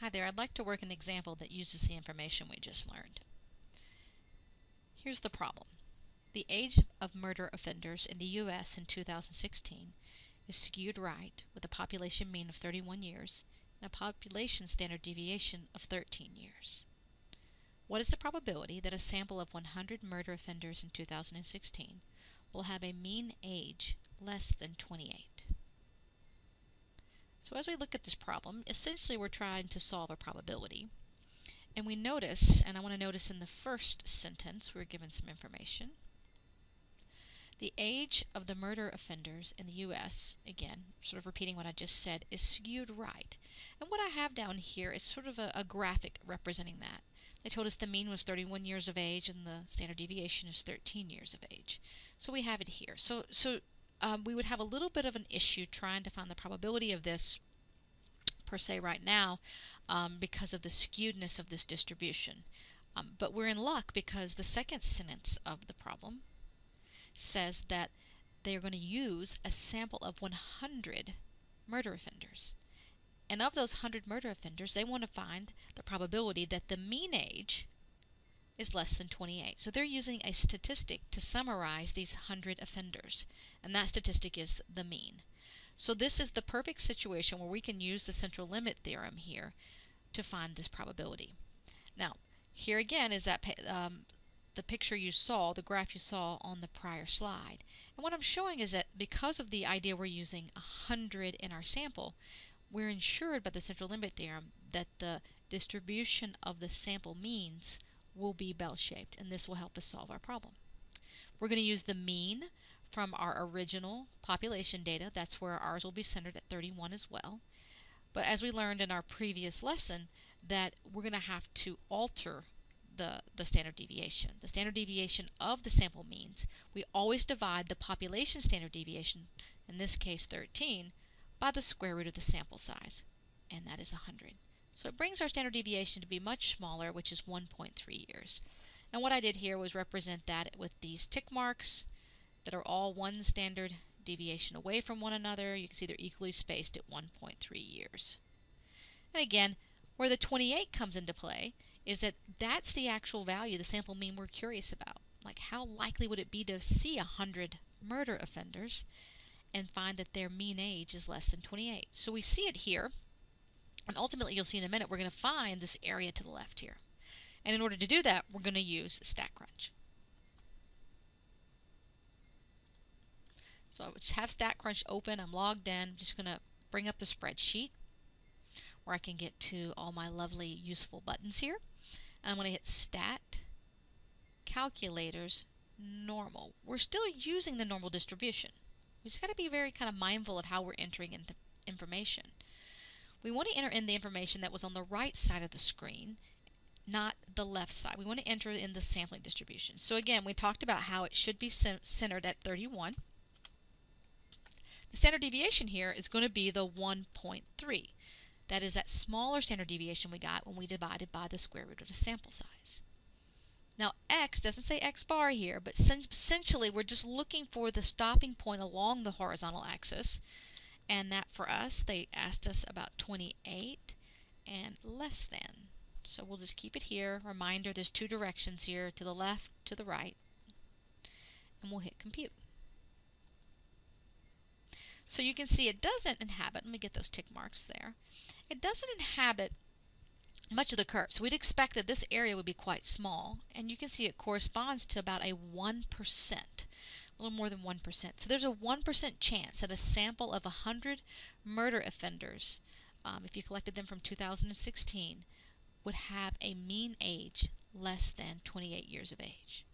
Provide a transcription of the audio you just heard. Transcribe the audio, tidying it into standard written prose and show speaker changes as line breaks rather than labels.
Hi there, I'd like to work an example that uses the information we just learned. Here's the problem. The age of murder offenders in the U.S. in 2016 is skewed right with a population mean of 31 years and a population standard deviation of 13 years. What is the probability that a sample of 100 murder offenders in 2016 will have a mean age less than 28? So as we look at this problem, essentially we're trying to solve a probability. And we notice, and I want to notice in the first sentence, we're given some information. The age of the murder offenders in the U.S., again, sort of repeating what I just said, is skewed right. And what I have down here is sort of a graphic representing that. They told us the mean was 31 years of age and the standard deviation is 13 years of age. So we have it here. So we would have a little bit of an issue trying to find the probability of this per se right now because of the skewedness of this distribution. But we're in luck because the second sentence of the problem says that they are going to use a sample of 100 murder offenders. And of those 100 murder offenders, they want to find the probability that the mean age is less than 28. So they're using a statistic to summarize these 100 offenders, and that statistic is the mean. So this is the perfect situation where we can use the central limit theorem here to find this probability. Now, here again is that the picture you saw, the graph you saw on the prior slide. And what I'm showing is that because of the idea we're using 100 in our sample, we're ensured by the central limit theorem that the distribution of the sample means will be bell-shaped, and this will help us solve our problem. We're going to use the mean from our original population data. That's where ours will be centered at 31 as well. But as we learned in our previous lesson, that we're going to have to alter the standard deviation. The standard deviation of the sample means we always divide the population standard deviation, in this case 13, by the square root of the sample size, and that is 100. So it brings our standard deviation to be much smaller, which is 1.3 years. And what I did here was represent that with these tick marks that are all one standard deviation away from one another. You can see they're equally spaced at 1.3 years. And again, where the 28 comes into play is that that's the actual value, the sample mean we're curious about. Like, how likely would it be to see 100 murder offenders and find that their mean age is less than 28? So we see it here, and ultimately you'll see in a minute we're going to find this area to the left here. And in order to do that, we're going to use StatCrunch. So I have StatCrunch open, I'm logged in. I'm just going to bring up the spreadsheet where I can get to all my lovely useful buttons here. I'm going to hit Stat, Calculators, Normal. We're still using the normal distribution. We just got to be very kind of mindful of how we're entering in the information. We want to enter in the information that was on the right side of the screen, not the left side. We want to enter in the sampling distribution. So again, we talked about how it should be centered at 31. The standard deviation here is going to be the 1.3. That is that smaller standard deviation we got when we divided by the square root of the sample size. Now x doesn't say x bar here, but essentially we're just looking for the stopping point along the horizontal axis, and that for us, they asked us about 28 and less than. So we'll just keep it here. Reminder, there's two directions here, to the left, to the right, and we'll hit compute. So you can see it doesn't inhabit, let me get those tick marks there, it doesn't inhabit much of the curve. So we'd expect that this area would be quite small, and you can see it corresponds to about a 1%, a little more than 1%. So there's a 1% chance that a sample of 100 murder offenders, if you collected them from 2016, would have a mean age less than 28 years of age.